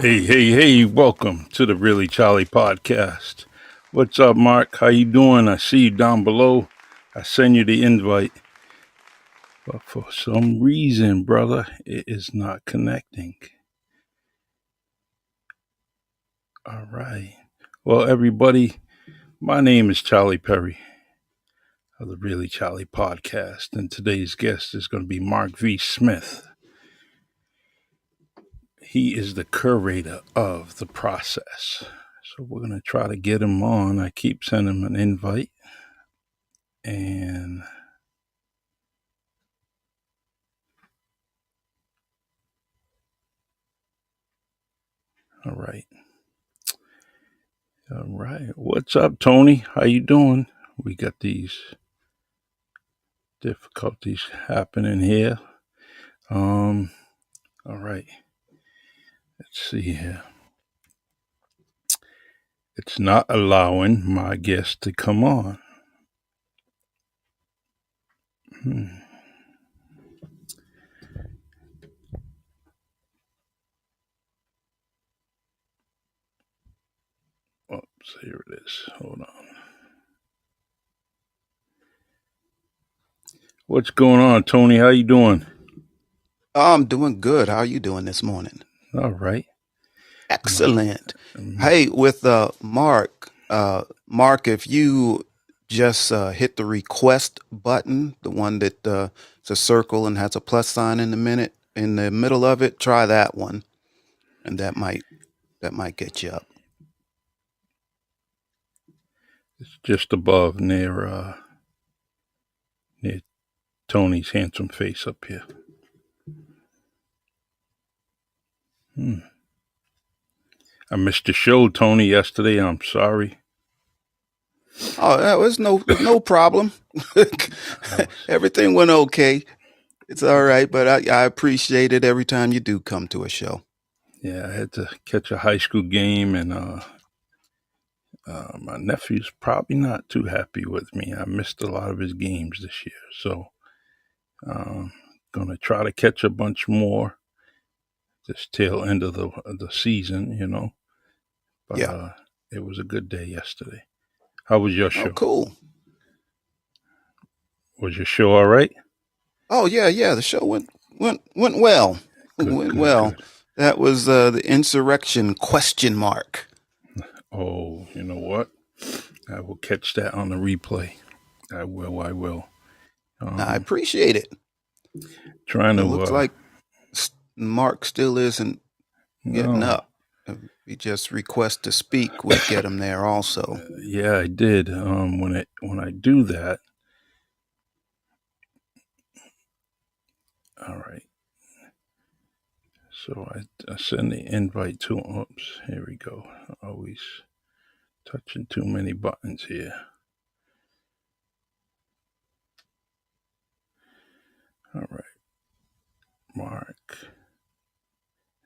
Hey, welcome to the Really Charlie podcast. What's up, Mark? How you doing? I see you down below. I send you the invite, but for some reason, brother, it is not connecting. All right. Well, everybody, my name is Charlie Perry of the Really Charlie podcast, and today's guest is going to be Mark V. Smith. He is the curator of the process. So we're going to try to get him on. I keep sending him an invite. And all right. All right. What's up, Tony? How you doing? We got these difficulties happening here. All right. Let's see here. It's not allowing my guest to come on. Hmm. Oops, here it is. Hold on. What's going on, Tony? How you doing? I'm doing good. How are you doing this morning? All right. Excellent. Um, Hey, with Mark, if you just hit the request button, the one that it's a circle and has a plus sign in the middle of it, try that one, and that might get you up. it's just above near Tony's handsome face up here. Hmm. I missed the show, Tony, yesterday. I'm sorry. Oh, that was no problem. I was Everything went okay. It's all right, but I appreciate it every time you do come to a show. Yeah, I had to catch a high school game, and my nephew's probably not too happy with me. I missed a lot of his games this year, so um, gonna try to catch a bunch more this tail end of the season. But Yeah. it was a good day yesterday. How was your Oh, show? cool. Was your show all right? Oh yeah. The show went well. Good, Went good, well. good. That was the insurrection question mark. Oh, you know what? I will catch that on the replay. I will. I will. I Um, appreciate it. Trying It to. looks like Mark still isn't getting No, up. If he just requests to speak, we'd get him there also. yeah, I did. When I do that, all right. So I send the invite to. Oops, here we go. Always touching too many buttons here. All right, Mark,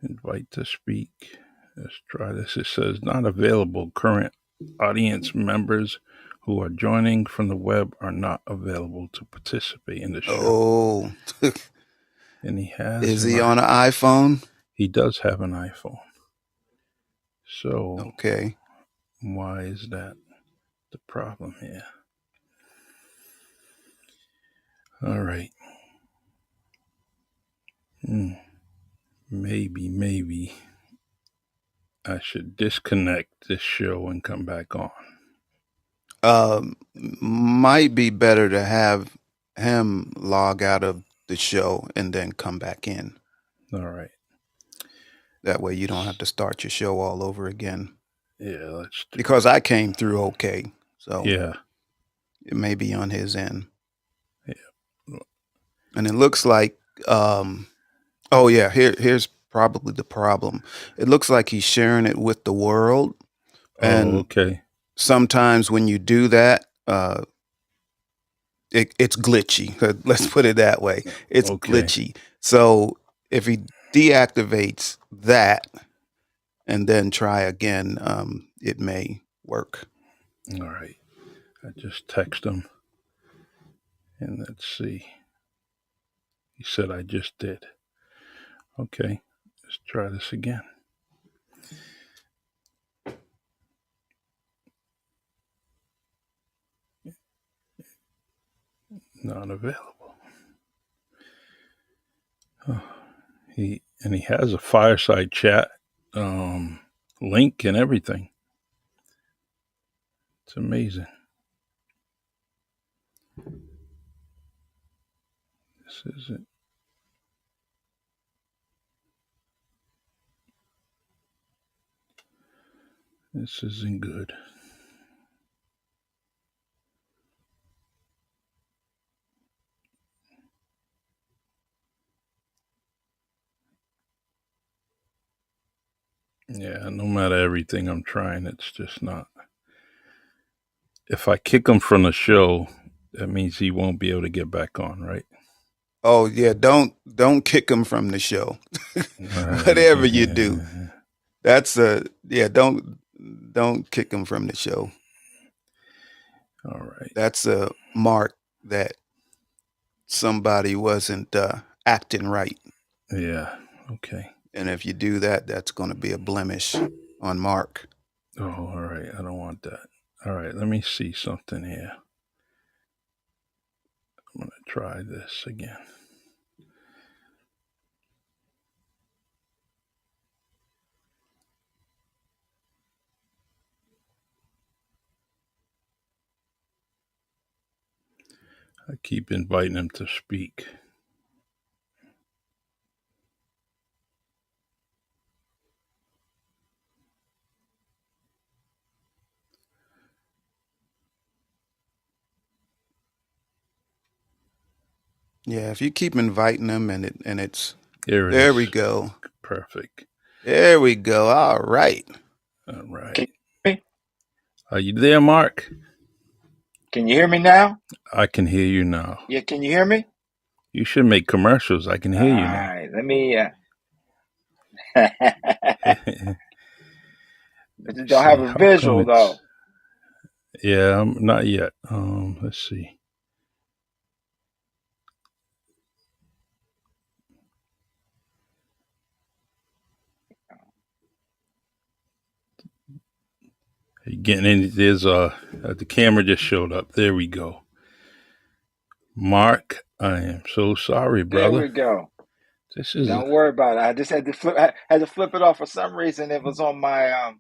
invite to speak. Let's try this. It says not available. Current audience members who are joining from the web are not available to participate in the show. Oh, And he has is an he I. on an iPhone? He does have an iPhone. So Okay. why is that the problem here? All right. Hmm. Maybe I should disconnect this show and come back on. Might be better to have him log out of the show and then come back in. All right. That way you don't have to start your show all over again. Yeah, let's do Because that. I came through okay. So Yeah. it may be on his end. Yeah. And it looks like oh yeah, here's probably the problem. It looks like he's sharing it with the world. Oh, And okay. sometimes when you do that, it's glitchy. Let's put it that way. It's Okay. glitchy. So if he deactivates that and then try again, it may work. All right. I just text him and let's see. He said I just did. Okay. Let's try this again. Not available. Huh. He has a fireside chat um, link and everything. It's amazing. This isn't. This isn't good. Yeah, no matter everything I'm trying, it's just not. If I kick him from the show, that means he won't be able to get back on, right? Oh yeah, don't kick him from the show. All right. Whatever you do, Yeah. that's a yeah. Don't kick him from the show. All right. That's a mark that somebody wasn't acting right. Yeah. Okay. And if you do that, that's going to be a blemish on Mark. Oh, all right. I don't want that. All right. Let me see something here. I'm going to try this again. I keep inviting him to speak. Yeah, if you keep inviting him and it's Here it there we is. go. Perfect. There we go. All right. All Can right. you hear me? Are you there, Mark? Can you hear me now? I can hear you now. Yeah, can you hear me? You should make commercials. I can All hear you now. right, let me. But you don't have See, a how come visual it's. though. Yeah, not yet. Let's see. Getting in, there's the camera just showed up. There we go. Mark, I am so sorry, There brother. we go. This is Don't worry about it. I just had to flip. I had to flip it off for some reason. It was on my. I'm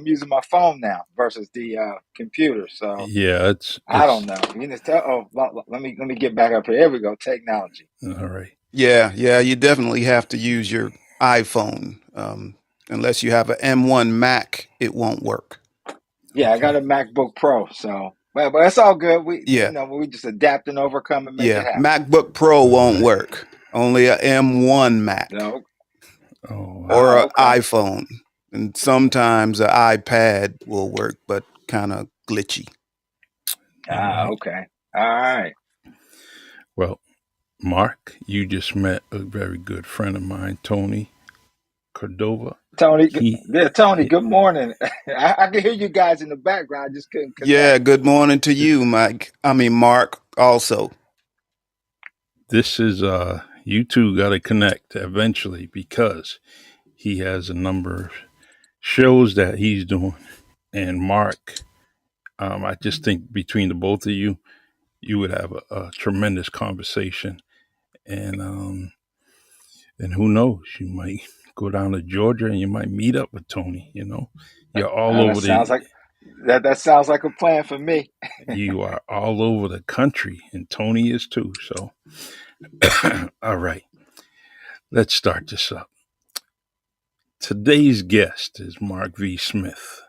using my phone now versus the computer. So yeah, I don't it's know. You just tell. Oh, let me get back up here. There we go. Technology. all right. Yeah, yeah, you definitely have to use your iPhone. Unless you have an M1 Mac, it won't work. Yeah, I got Okay. a MacBook Pro. So, but it's all good. Yeah, We just adapt and overcome and make it yeah. happen. MacBook Pro All won't right. work. Only a M1 Mac No. Oh or wow. Oh, a okay. iPhone. And sometimes an iPad will work, but kind of glitchy. All right. Okay. All right. Well, Mark, you just met a very good friend of mine, Tony Cordova. Tony, He, yeah, Tony, he good morning. I can hear you guys in the background. I just couldn't connect. Yeah, good morning to you, Mike. I mean, Mark, also. this is you two got to connect eventually because he has a number of shows that he's doing, and Mark. I just think between the both of you, you would have a tremendous conversation, and who knows, you might go down to Georgia and you might meet up with Tony. You're all That over sounds the like that sounds like a plan for me. you are all over the country, and Tony is too. So, all right, let's start this up. Today's guest is Mark V. Smith,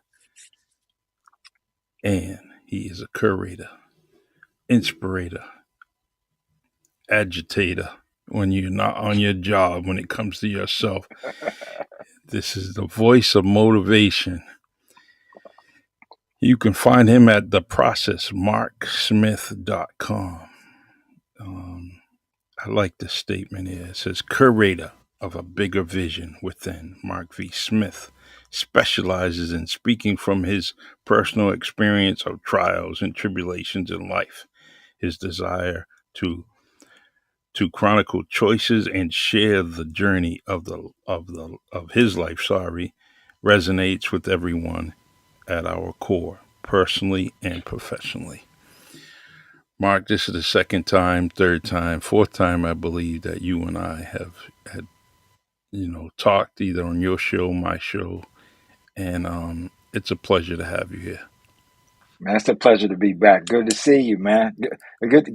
and he is a curator, inspirator, agitator. When you're not on your job, when it comes to yourself, this is the voice of motivation. You can find him at theprocessmarksmith.com. Um, I like this statement here. It says, Currator of a bigger vision within. Mark V. Smith specializes in speaking from his personal experience of trials and tribulations in life. His desire chronicle choices and share the journey of his life, resonates with everyone at our core, personally and professionally. Mark, this is the second time, third time, fourth time, I believe, that you and I have had, talked either on your show, my show, and it's a pleasure to have you here. Man, it's a pleasure to be back. Good to see you, man. Good.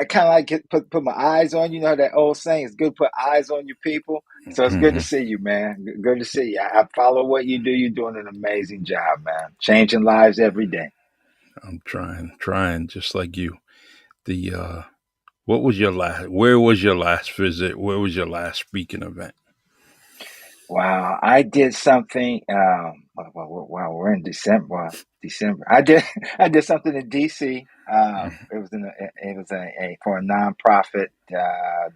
I kind of like put my eyes on you. You know that old saying, it's good to put eyes on your people. So it's good to Hmm. see you, man. Good to see you. I follow what you do. You're doing an amazing job, man. Changing lives every day. I'm trying, just like you. The what was your last? Where was your last visit? Where was your last speaking event? Wow, I did something. Wow, we're in December. Well, December. I did. I did something in DC. It was it was for a nonprofit.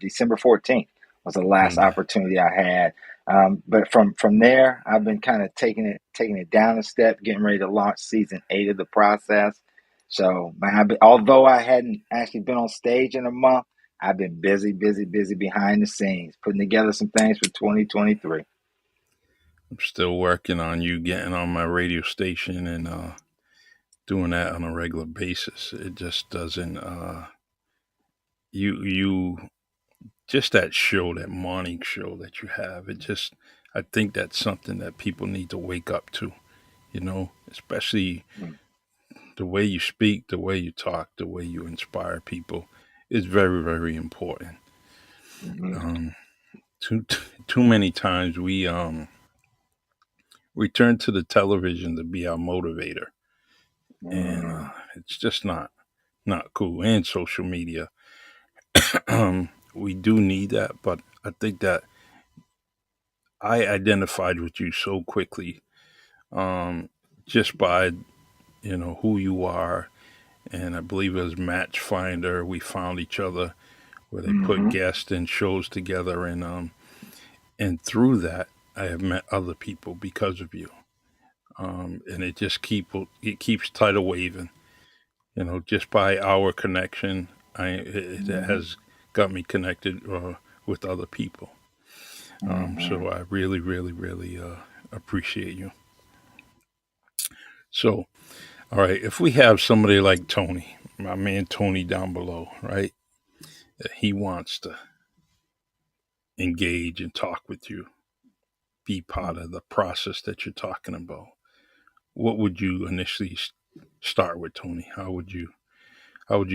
December 14th was the last Okay. opportunity I had. But from there, I've been kind of taking it down a step, getting ready to launch season 8 of the process. So, man, although I hadn't actually been on stage in a month, I've been busy behind the scenes, putting together some things for 2023. I'm still working on you getting on my radio station and doing that on a regular basis. It just doesn't. You just that show, that morning show that you have. It just. I think that's something that people need to wake up to. Especially the way you speak, the way you talk, the way you inspire people is very, very important. Mhm. Um, too many times we turn to the television to be our motivator, and Mm, it's just not cool. And social media, we do need that, but I think that I identified with you so quickly, um, just by who you are, and I believe it was Match Finder. We found each other where they put mhm, guests and shows together, and through that, I have met other people because of you. And it keeps tidal waving. Just by our connection, it mhm, has got me connected with other people. mhm. So I really, really, really appreciate you. So, all right, if we have somebody like Tony, my man Tony down below, right? That he wants to engage and talk with you, be part of the process that you're talking about. What would you initially start with, Tony? How would you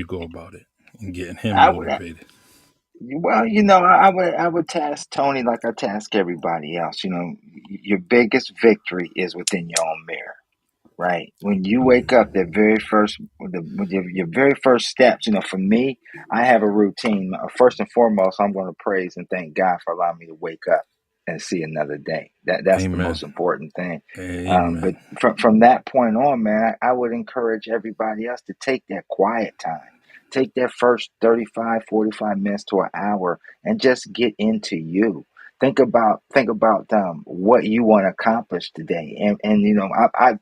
go about it and getting him I would, motivated? well, I would task Tony like I task everybody else. Your biggest victory is within your own mirror. Right. When you wake up, your very first steps, for me, I have a routine. First and foremost, I'm going to praise and thank God for allowing me to wake up and see another day. That's the Amen. most important thing. But Amen. from that point on, man, I would encourage everybody else to take that quiet time. Take that first 35, 45 minutes to an hour and just get into you. Think about what you want to accomplish today, and I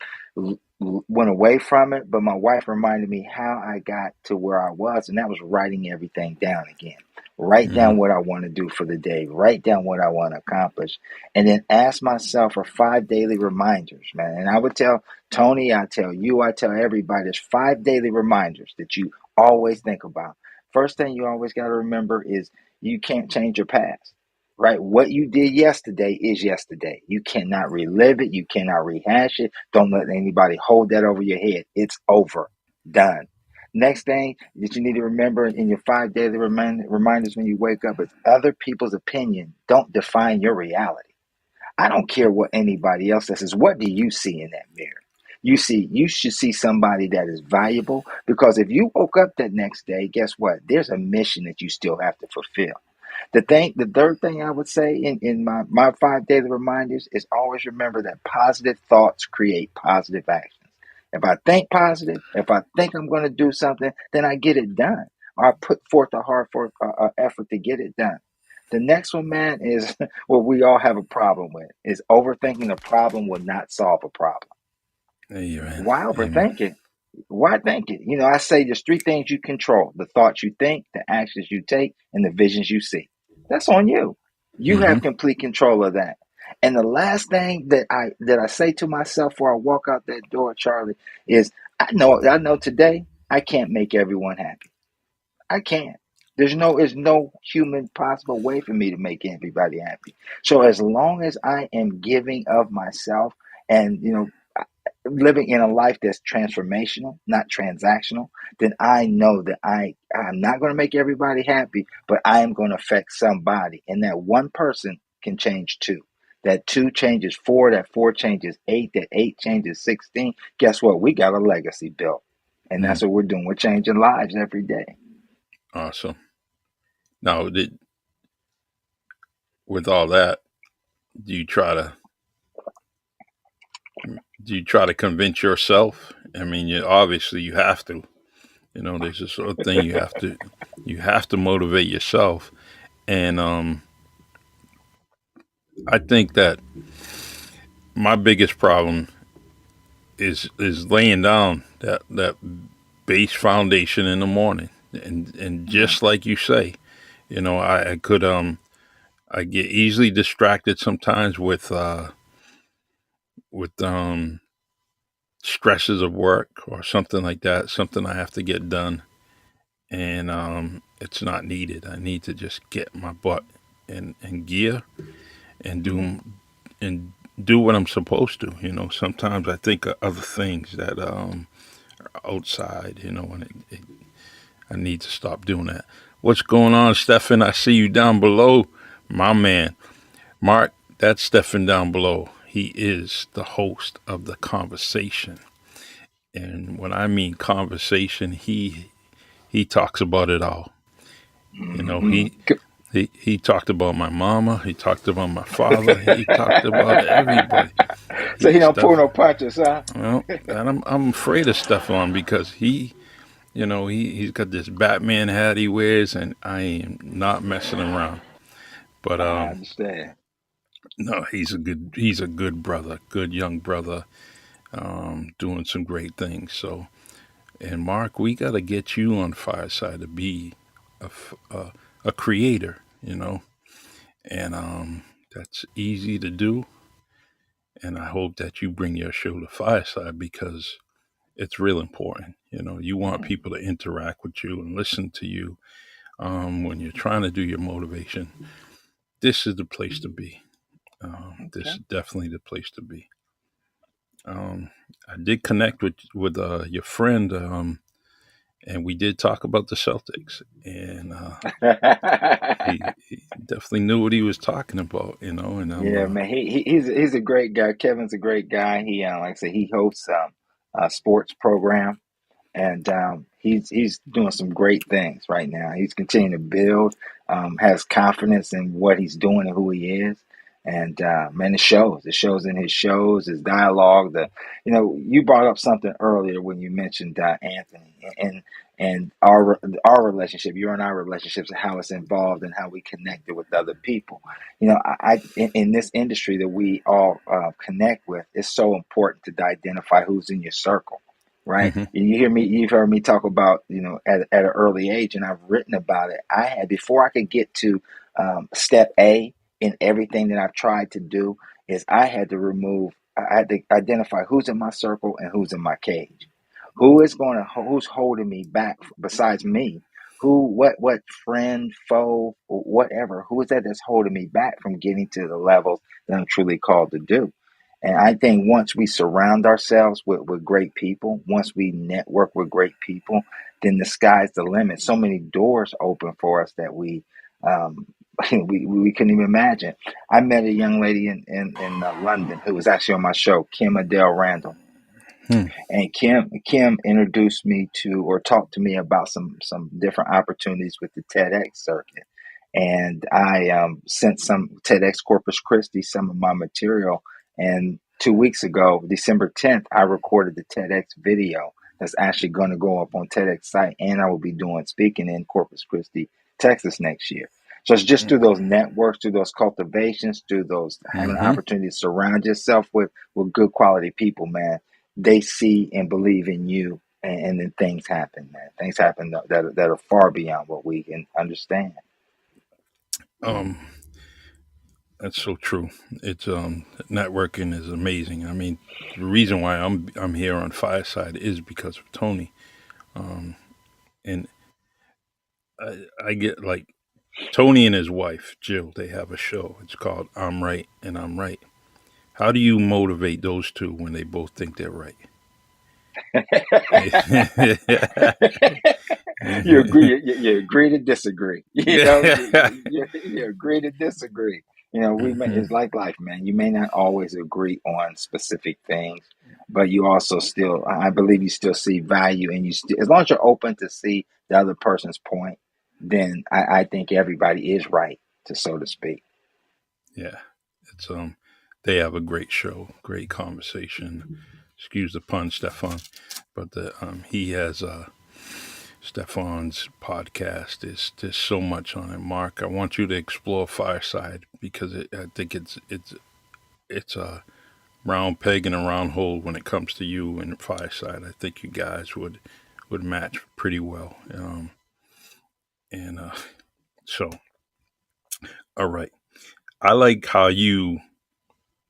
went away from it, but my wife reminded me how I got to where I was, and that was writing everything down again. Write Hmm. down what I want to do for the day, write down what I want to accomplish, and then ask myself for 5 daily reminders, man. And I would tell Tony, I tell you, I tell everybody, there's 5 daily reminders that you always think about. First thing you always got to remember is you can't change your past. Right? What you did yesterday is yesterday. You cannot relive it. You cannot rehash it. Don't let anybody hold that over your head. It's over. Done. Next thing that you need to remember in your 5 daily reminders when you wake up is other people's opinion don't define your reality. I don't care what anybody else says. What do you see in that mirror? You should see somebody that is valuable, because if you woke up that next day, guess what? There's a mission that you still have to fulfill. The third thing I would say in my 5 daily reminders is always remember that positive thoughts create positive actions. If I think positive, if I think I'm going to do something, then I get it done. Or I put forth a hard effort to get it done. The next one, man, is what we all have a problem with: is overthinking a problem will not solve a problem. Amen. Why Amen. overthink it? Why think it? I say there's three things you control: the thoughts you think, the actions you take, and the visions you see. That's on you. You Hmm. have complete control of that. And the last thing that I say to myself before I walk out that door, Charlie, is I know today I can't make everyone happy. I can't. There's no human possible way for me to make everybody happy. So as long as I am giving of myself and living in a life that's transformational, not transactional, then I know that I'm not going to make everybody happy, but I am going to affect somebody, and that one person can change two. That two changes four, that four changes eight, that eight changes 16. Guess what? We got a legacy built. And Mm, that's what we're doing. We're changing lives every day. awesome. Now, with all that, do you try to convince yourself? I mean, obviously you have to. There's this sort of thing you have to motivate yourself, and I think that my biggest problem is laying down that base foundation in the morning, and Yeah. just like you say, I could I get easily distracted sometimes with stresses of work or something like that, something I have to get done, and it's not needed. I need to just get my butt in gear and Hmm. and do what I'm supposed to. Sometimes I think of other things that are outside. And I need to stop doing that. What's going on, Stefan? I see you down below, my man, Mark. That's Stefan down below. He is the host of the conversation, and when I mean conversation, he talks about it all. You know, Hmm. he he talked about my mama. He talked about my father. He talked about everybody. So He he don't pull stuff. no punches, huh? Well, and I'm afraid of Stefan because he's got this Batman hat he wears, and I am not messing around. But I understand. no, he's a good brother, good young brother, doing some great things. So, and Mark, we got to get you on Fireside to be a creator. And that's easy to do. And I hope that you bring your show to Fireside because it's real important. You want people to interact with you and listen to you when you're trying to do your motivation. This is the place to be. This Okay. is definitely the place to be. Um, I did connect with your friend, and we did talk about the Celtics, and he definitely knew what he was talking about. And I'm Yeah, man, he's a great guy. Kevin's a great guy. He like I said, he hosts a sports program, and he's doing some great things right now. He's continuing to build, has confidence in what he's doing and who he is, and man, it shows. It shows in his shows, his dialogue. You brought up something earlier when you mentioned Anthony and our relationship, your and our relationships, and how it's involved and how we connected with other people. In this industry that we all connect with, it's so important to identify who's in your circle, right? hmm You've heard me talk about, at an early age, and I've written about it. I had, before I could get to step A in everything that I've tried to do, is I had to identify who's in my circle and who's in my cage. Who's holding me back besides me? What friend, foe, or whatever, who is that that's holding me back from getting to the levels that I'm truly called to do? And I think once we surround ourselves with great people, once we network with great people, then the sky's the limit. So many doors open for us that um, we couldn't even imagine. I met a young lady in London who was actually on my show, Kim Adele Randall, Hmm. and Kim introduced me to, or talked to me about some different opportunities with the TEDx circuit. And I sent some TEDx Corpus Christi some of my material. And 2 weeks ago, December 10th, I recorded the TEDx video that's actually going to go up on TEDx site, and I will be doing speaking in Corpus Christi, Texas next year. So it's just through those networks, through those cultivations, through those having an hmm opportunity to surround yourself with good quality people, man. They see and believe in you, and then things happen, man. Things happen that are far beyond what we can understand. Um, that's so true. It's networking is amazing. I mean, the reason why I'm here on Fireside is because of Tony. Um, and I get like Tony and his wife Jill. They have a show. It's called "I'm Right and I'm Right." How do you motivate those two when they both think they're right? You agree. You agree to disagree. You know, you agree to disagree. You know, it's like life, man. You may not always agree on specific things, but you also still, I believe, you still see value, and you still, as long as you're open to see the other person's point, then I think everybody is right, to so to speak. Yeah, it's they have a great show, great conversation. Excuse the pun, Stefan, but he has Stefan's podcast is there's so much on it. Mark, I want you to explore Fireside because I think it's a round peg in a round hole when it comes to you and Fireside. I think you guys would match pretty well. And so, all right, I like how you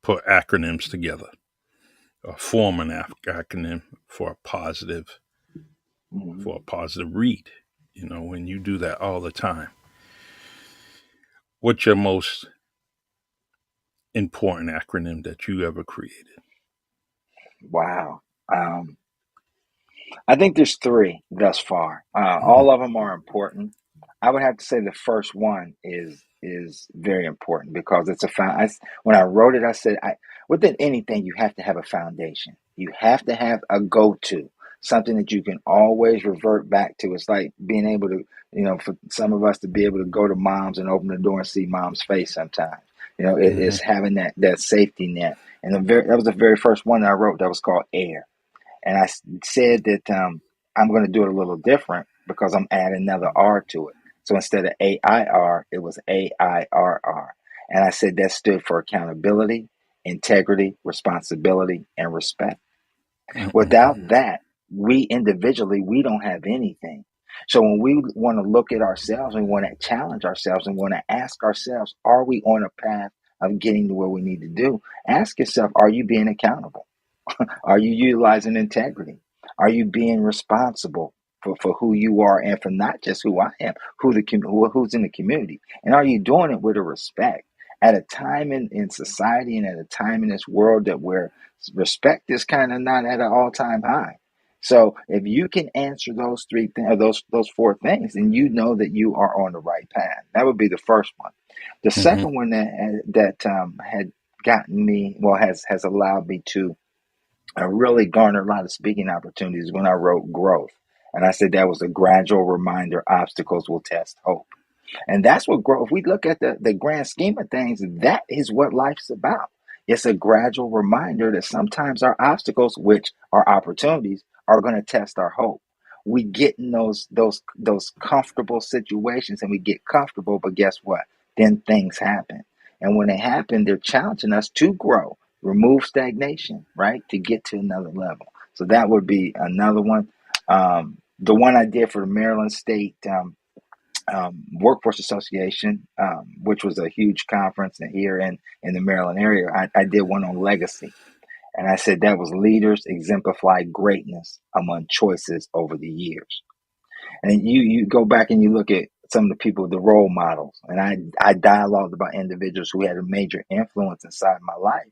put acronyms together or form an acronym Mhm. for a positive read. You know, when you do that all the time, what's your most important acronym that you ever created? Wow. Um, I think there's three thus far. Mm-hmm. All of them are important. I would have to say the first one is very important because it's a when I wrote it, I said, within anything, you have to have a foundation. You have to have a go-to, something that you can always revert back to. It's like being able to, for some of us to be able to go to mom's and open the door and see mom's face sometimes. It's Mm-hmm. having that safety net. And that was the very first one that I wrote that was called Air. And I said that I'm going to do it a little different because I'm adding another R to it. So instead of AIR, it was AIRR. And I said that stood for accountability, integrity, responsibility, and respect. Mm-hmm. Without that, we individually, we don't have anything. So when we want to look at ourselves and want to challenge ourselves and want to ask ourselves, are we on a path of getting to where we need to do? Ask yourself, are you being accountable? Are you utilizing integrity? Are you being responsible for who you are and for not just who I am, who's in the community? And are you doing it with a respect? At a time in society and at a time in this world that where respect is kind of not at an all-time high. So if you can answer those three things or those four things, then you know that you are on the right path. That would be the first one. The Mm-hmm. second one that had gotten me, well, has allowed me to I really garnered a lot of speaking opportunities when I wrote growth. And I said that was a gradual reminder obstacles will test hope. And that's what growth, if we look at the grand scheme of things, that is what life's about. It's a gradual reminder that sometimes our obstacles, which are opportunities, are going to test our hope. We get in those comfortable situations and we get comfortable, but guess what? Then things happen. And when they happen, they're challenging us to grow, remove stagnation, right? To get to another level. So that would be another one. The one I did for the Maryland State Workforce Association, which was a huge conference here in the Maryland area. I did one on legacy. And I said that was leaders exemplify greatness among choices over the years. And you go back and you look at some of the people, the role models, and I dialogued about individuals who had a major influence inside my life.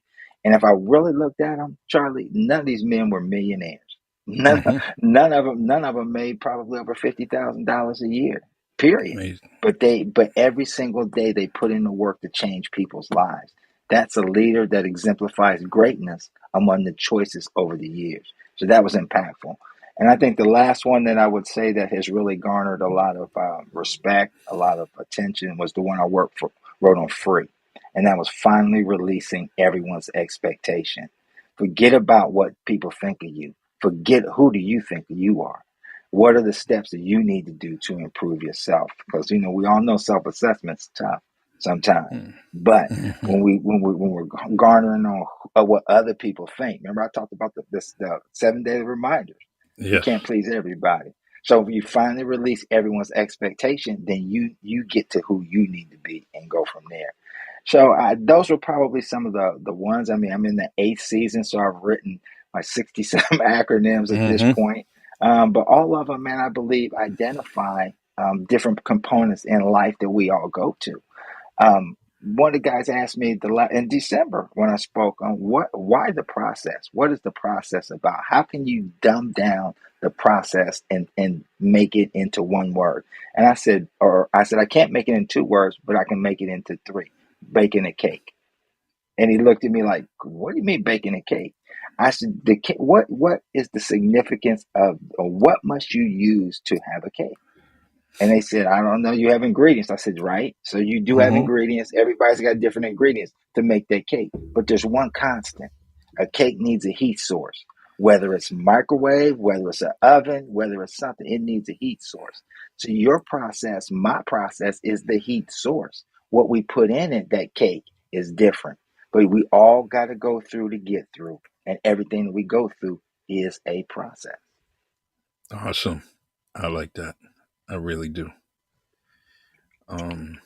And if I really looked at them, Charlie, none of these men were millionaires. None, Mm-hmm. none of them made probably over $50,000 a year. Period. Amazing. But every single day they put in the work to change people's lives. That's a leader that exemplifies greatness among the choices over the years. So that was impactful. And I think the last one that I would say that has really garnered a lot of respect, a lot of attention, was the one wrote on free, and that was finally releasing everyone's expectation. Forget about what people think of you. Forget who do you think you are. What are the steps that you need to do to improve yourself? Because we all know self-assessment's tough sometimes, but Mm-hmm. when we're garnering on what other people think. Remember, I talked about the 7 daily reminders. We Yes. can't please everybody. So if you finally release everyone's expectation, then you get to who you need to be and go from there. So those were probably some of the ones. I mean, I'm in the eighth season, so I've written like 60 some acronyms at this Mm-hmm. point. But all of them, man, I believe identify. different components in life that we all go to. One of the guys asked me in December when I spoke on why the process? What is the process about? How can you dumb down the process and make it into one word? And I said, I can't make it in 2 words, but I can make it into 3: baking a cake. And he looked at me like, what do you mean baking a cake? I said, what is the significance of, or what must you use to have a cake? And they said, I don't know, you have ingredients. I said, right. So you do have Mm-hmm. ingredients. Everybody's got different ingredients to make that cake. But there's one constant. A cake needs a heat source. Whether it's microwave, whether it's an oven, whether it's something, it needs a heat source. So your process, my process, is the heat source. What we put in it, that cake, is different. But we all got to go through to get through. And everything that we go through is a process. Awesome. I like that. I really do. Um,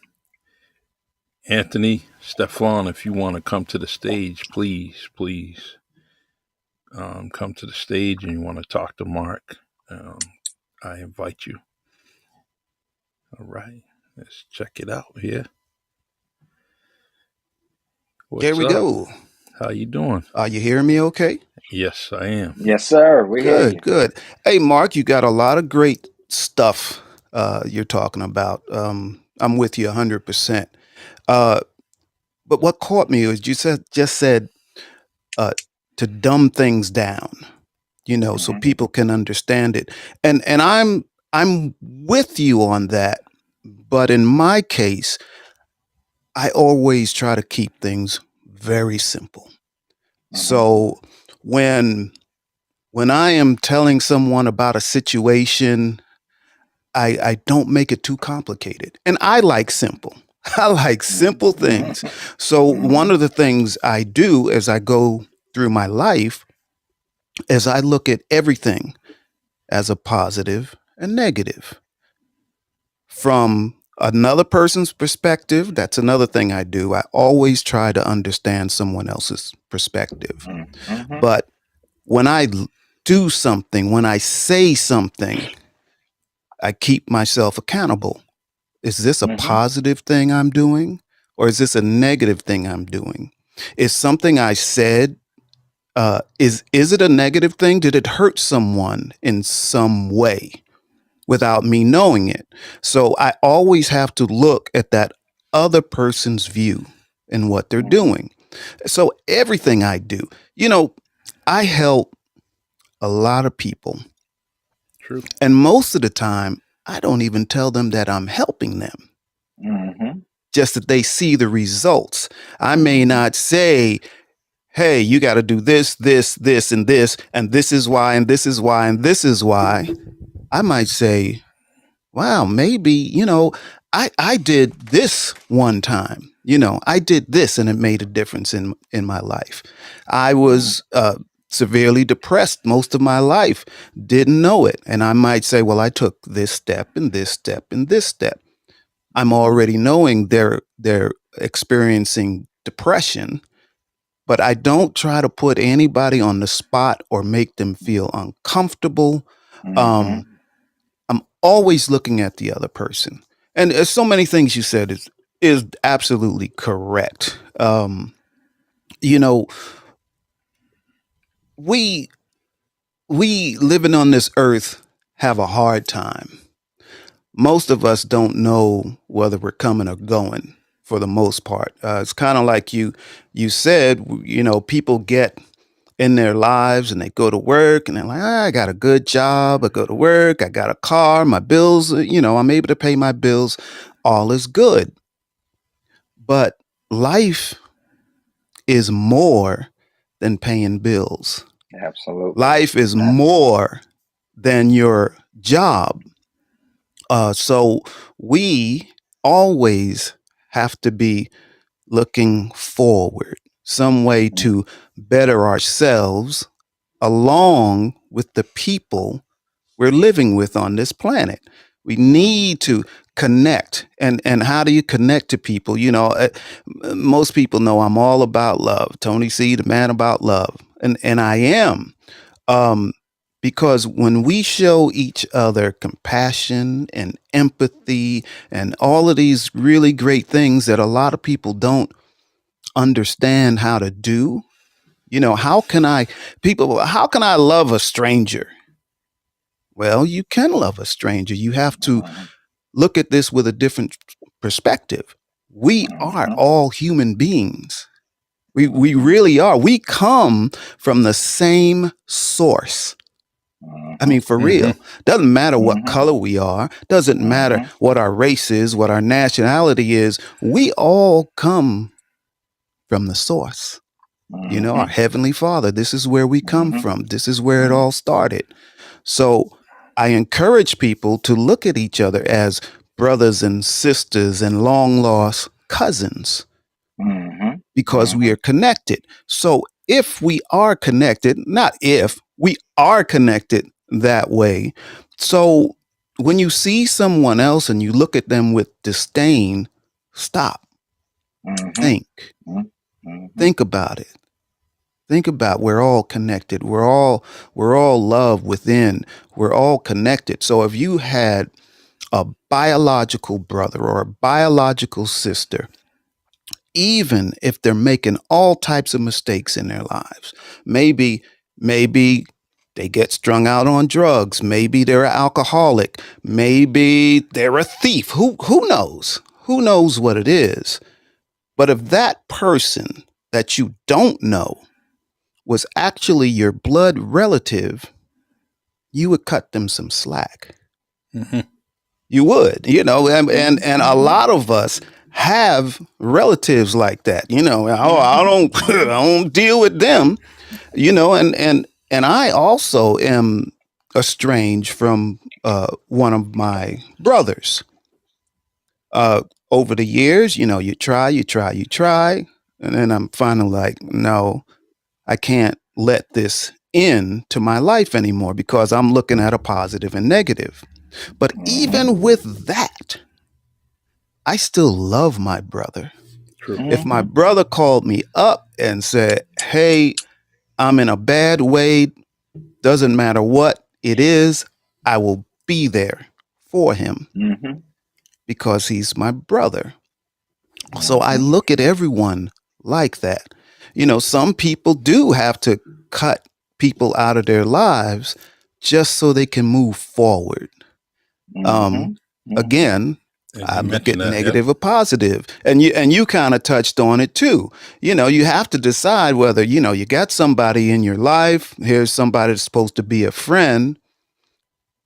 Anthony, Stefan, if you want to come to the stage, please come to the stage and you want to talk to Mark, I invite you. All right. Let's check it out here. Here What's we up? go. How you doing? Are you hearing me okay? Yes, I am. Yes, sir. We hear Good, you. good. Hey, Mark, you got a lot of great stuff you're talking about. I'm with you 100%. Uh, but what caught me was you just said uh, to dumb things down, so Mm-hmm. people can understand it. And I'm with you on that. But in my case, I always try to keep things very simple. Mm-hmm. So when when I am telling someone about a situation, I don't make it too complicated. And I like simple. I like simple things. Mm-hmm. So one Mm-hmm. of the things I do as I go through my life is I look at everything as a positive and negative. From another person's perspective, that's another thing I do. I always try to understand someone else's perspective. Mm-hmm. But when I do something, when I say something, I keep myself accountable. Is this a Mm-hmm. positive thing I'm doing? Or is this a negative thing I'm doing? Is something I said, is it a negative thing? Did it hurt someone in some way without me knowing it? So I always have to look at that other person's view and what they're Mm-hmm. doing. So everything I do, you know, I help a lot of people. True. And most of the time, I don't even tell them that I'm helping them, Mm-hmm. just that they see the results. I may Mm-hmm. not say, hey, you got to do this, this, and this is why, and this is why, and this is why. I might say, wow, maybe, I did this one time. I did this and it made a difference in my life. I Mm-hmm. was severely depressed most of my life, didn't know it. And I might say, well, I took this step and this step and this step. I'm Mm-hmm. already knowing they're experiencing depression, but I don't try to put anybody on the spot or make them feel uncomfortable. Mm-hmm. Um, I'm always looking at the other person. And there's so many things you said is absolutely correct. You know, we we living on this earth have a hard time. Most of us don't know whether we're coming or going for the most part. It's kind of like you said, people get in their lives and they go to work and they're like, I got a good job. I go to work. I got a car. My bills, I'm able to pay my bills. All is good. But life is more than paying bills. Absolutely. Life is Absolutely. more than your job. So we always have to be looking forward, some way to better ourselves along with the people we're living with on this planet. We Mm-hmm. need to connect. And how do you connect to people? Most people know I'm all about love. Tony C, the man about love. And I am. Um, Because when we show each other compassion and empathy and all of these really great things that a lot of people don't understand how to do, how can how can I love a stranger? Well, you can love a stranger. You have to Mm-hmm. look at this with a different perspective. We are Mm-hmm. all human beings. We Mm-hmm. really are. We come from the same source. I Mm-hmm. mean, for Hmm. real. Doesn't matter what Mm-hmm. color we are, doesn't matter Mm-hmm. what our race is, what our nationality is. We all come from the source. Our Mm-hmm. Heavenly Father. This is where we come Mm-hmm. from. This is where it all started. So I encourage people to look at each other as brothers and sisters and long lost cousins Mm-hmm. because we Mm-hmm. are connected. So if we are connected, not if, we are connected that way. So when you see someone else and you look at them with disdain, stop, Mm-hmm. think, Mm-hmm. think about it. Think about we're all connected. We're all love within. We're all connected. So if you had a biological brother or a biological sister, even if they're making all types of mistakes in their lives, maybe they get strung out on drugs, maybe they're an alcoholic, maybe they're a thief. Who knows? Who knows what it is? But if that person that you don't know was actually your blood relative, you would cut them some slack. Hmm. You would, and a Mm-hmm. lot of us have relatives like that. Oh, I Mm-hmm. don't, I don't deal with them. And I also am estranged from one of my brothers. Over the years, you try, and then I'm finally like, no, I can't let this into my life anymore because I'm looking at a positive and negative. But even Mm-hmm. with that, I still love my brother. True. If my Mm-hmm. brother called me up and said, "Hey, I'm in a bad way, doesn't matter what it is, I will be there for him Mm-hmm. because he's my brother." So I Mm-hmm. look at everyone like that. Some people do have to cut people out of their lives just so they can move forward. Um, Mm-hmm. Mm-hmm. Again, And I you look mentioned at that, yep. negative or positive, and you kind of touched on it too. You have to decide whether you got somebody in your life. Here's somebody that's supposed to be a friend,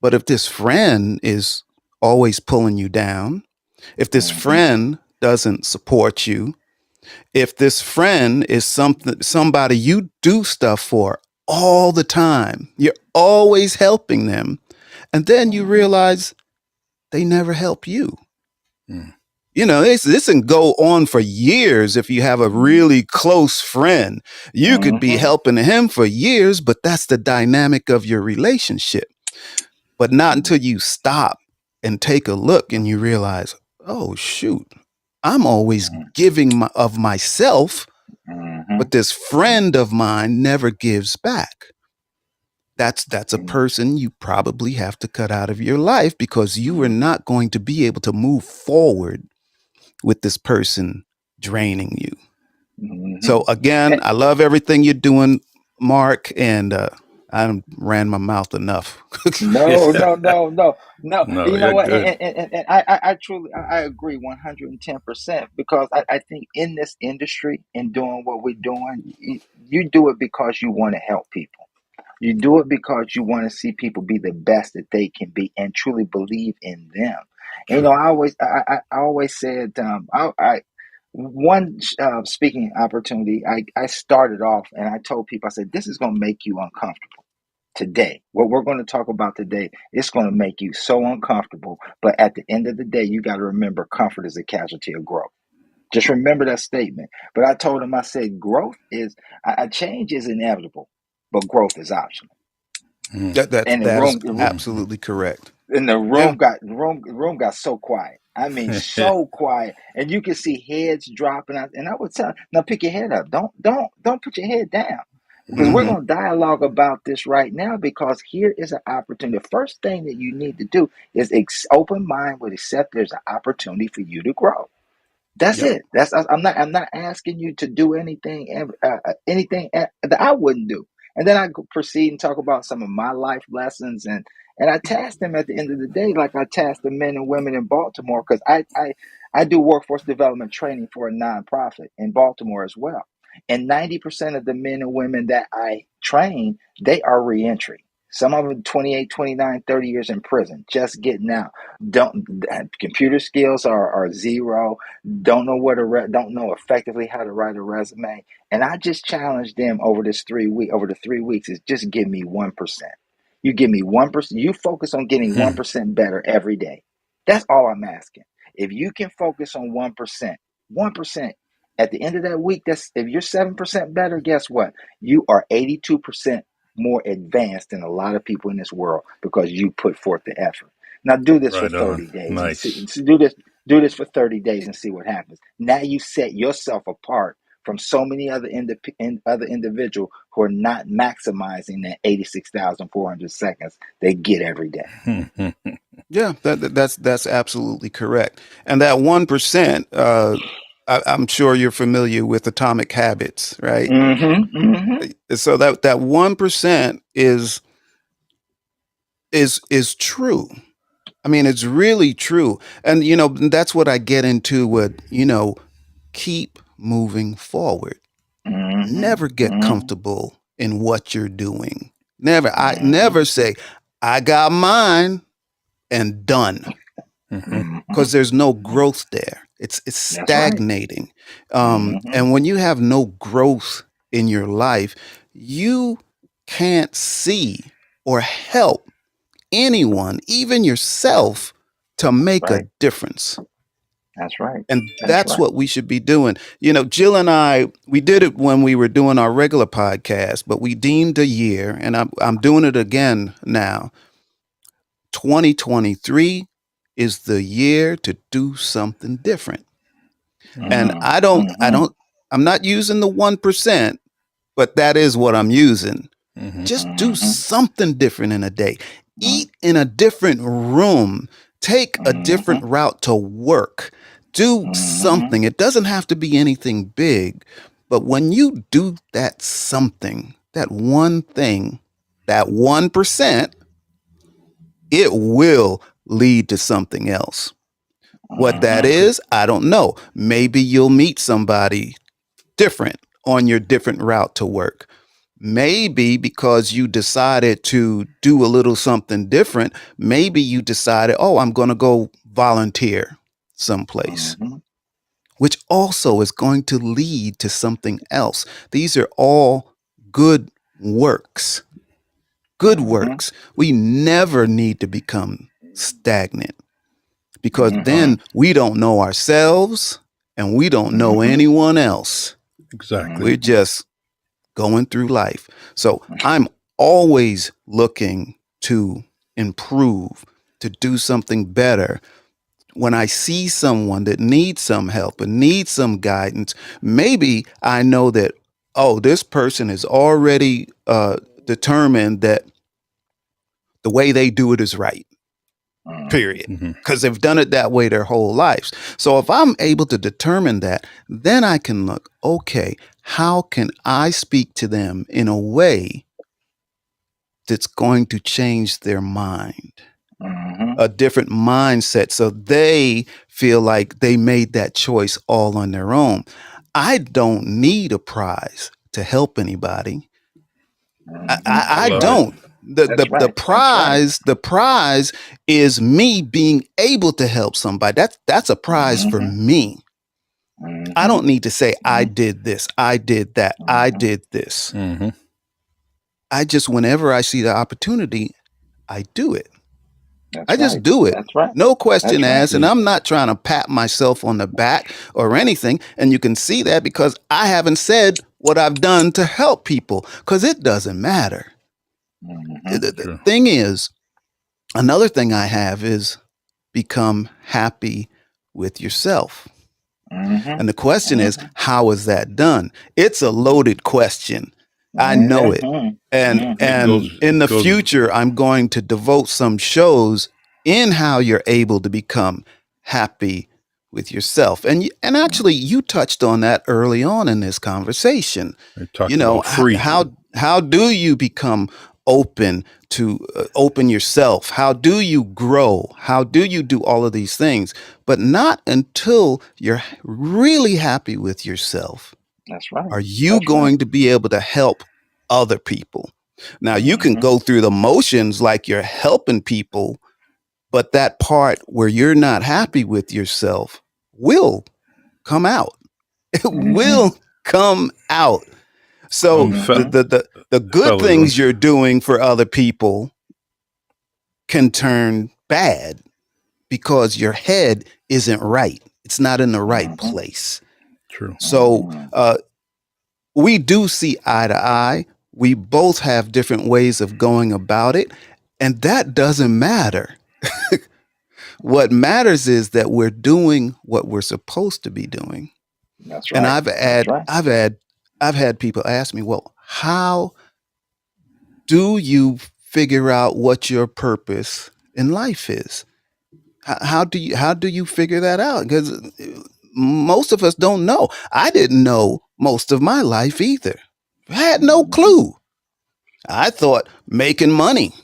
but if this friend is always pulling you down, if this Mm-hmm. friend doesn't support you, if this friend is somebody you do stuff for all the time, you're always helping them, and then you Mm-hmm. realize they never help you. Mm. This can go on for years if you have a really close friend. You could be Mm-hmm. helping him for years, but that's the dynamic of your relationship. But not until you stop and take a look and you realize, oh, shoot, I'm always giving of myself, Mm-hmm. but this friend of mine never gives back. That's a person you probably have to cut out of your life because you are not going to be able to move forward with this person draining you. Mm-hmm. So again, I love everything you're doing, Mark, and I ran my mouth enough. No, no, no, no, no. No, You know you're what? good. And I truly, I agree 110% because I think in this industry and doing what we're doing, you do it because you want to help people. You do it because you want to see people be the best that they can be and truly believe in them. And, True. I always said, one speaking opportunity, I started off and I told people, I said, this is going to make you uncomfortable today. What we're going to talk about today, it's going to make you so uncomfortable. But at the end of the day, you got to remember comfort is a casualty of growth. Just remember that statement. But I told him, I said, growth is, a change is inevitable, but growth is optional. Mm. that that And the that is room, Mm-hmm. absolutely correct. and the Yeah. room got so quiet. I mean, so quiet, and you could see heads dropping out. And I would tell, now pick your head up. Don't put your head down. Because we're Hmm. going to dialogue about this right now, because here is an opportunity. The first thing that you need to do is open mind with accept there's an opportunity for you to grow. That's Yep. it. I'm not asking you to do anything that I wouldn't do. And then I proceed and talk about some of my life lessons, and I task them at the end of the day, like I task the men and women in Baltimore, because I do workforce development training for a nonprofit in Baltimore as well. And 90% of the men and women that I train, they are reentry. Some of them 28, 29, 30 years in prison, just getting out. Don't Computer skills are zero, don't know don't know effectively how to write a resume. And I just challenged them over the 3 weeks is just give me 1%. You give me 1%. You focus on getting Hmm. 1% better every day. That's all I'm asking. If you can focus on 1%, 1%. At the end of that week, that's if you're 7% better, guess what? You are 82% more advanced than a lot of people in this world because you put forth the effort. Now do this for Right on. 30 days and Nice. do this for 30 days and see what happens. Now you set yourself apart from so many other individuals who are not maximizing that 86,400 seconds they get every day. Hmm. Yeah, that's absolutely correct. And that 1%, I'm sure you're familiar with Atomic Habits, right? Mm-hmm. Mm-hmm. So that 1% is true. I mean, it's really true. And that's what I get into with, keep moving forward. Never get Mm-hmm. comfortable in what you're doing. Never. I Mm-hmm. never say, I got mine and done, Hmm. Mm-hmm. because there's no growth there. It's That's right. stagnating. Mm-hmm. And when you have no growth in your life, you can't see or help anyone, even yourself, to That's make a right. difference. That's right. And That's that's right. what we should be doing. Jill and I, we did it when we were doing our regular podcast, but we deemed a year, and I'm doing it again now. 2023 is the year to do something different. And Hmm. Mm-hmm. I'm not using the 1%, but that is what I'm using. Hmm. Just do Mm-hmm. something different in a day. Mm-hmm. Eat in a different room. Take a different Mm-hmm. route to work. Do Mm-hmm. something. It doesn't have to be anything big, but when you do that something, that one thing, that 1%, it will lead to something else. What that Mm-hmm. is, I don't know. Maybe you'll meet somebody different on your different route to work. Maybe because you decided to do a little something different, maybe you decided, oh, I'm going to go volunteer someplace, Mm-hmm. which also is going to lead to something else. These are all good works. Good Mm-hmm. works. We never need to become stagnant, because Mm-hmm. then we don't know ourselves and we don't know Mm-hmm. anyone else. Exactly. We're just going through life. So I'm always looking to improve, to do something better. When I see someone that needs some help and needs some guidance, maybe I know that, oh, this person is already determined that the way they do it is right, period. Hmm. Because they've done it that way their whole lives. So if I'm able to determine that, then I can look, okay, how can I speak to them in a way that's going to change their mind, Mm-hmm. a different mindset, so they feel like they made that choice all on their own. I don't need a prize to help anybody. Mm-hmm. I I love it. don't. The, That's the the right. That's right. prize is me being able to help somebody. That's a prize for Mm-hmm. me. I Mm-hmm. don't need to say I Mm-hmm. did this, I did that, I Mm-hmm. did this. Hmm. I just, whenever I see the opportunity, I do it. I That's just right. do it. That's right. No question That's right. asked. And I'm not trying to pat myself on the back or anything. And you can see that because I haven't said what I've done to help people, because it doesn't matter. Mm-hmm. The True. thing is, another thing I have is become happy with yourself. Mm-hmm. And the question is, Mm-hmm. how is that done? It's a loaded question. I know it. Mhm. And It Mhm. and goes. in It the goes. future, I'm going to devote some shows in how you're able to become happy with yourself. And actually, you touched on that early on in this conversation. I You talked know, about free. how do you become open to open yourself? How do you grow? How do you do all of these things? But not until you're really happy with yourself That's right. are you That's right. going to be able to help other people. Now, you can Mhm. go through the motions like you're helping people, but that part where you're not happy with yourself will come out. It Mhm. will come out. So the Mhm. the the, the good Fellas, things you're doing for other people can turn bad because your head isn't right. It's not in the right Mhm. place. true. So Mhm. we do see eye to eye. We both have different ways of going about it. And that doesn't matter. What matters is that we're doing what we're supposed to be doing. That's And right. That's right. I've had people ask me, well, how do you figure out what your purpose in life is? How do you figure that out? Because most of us don't know. I didn't know most of my life either. I had no Mhm. clue. I thought making money.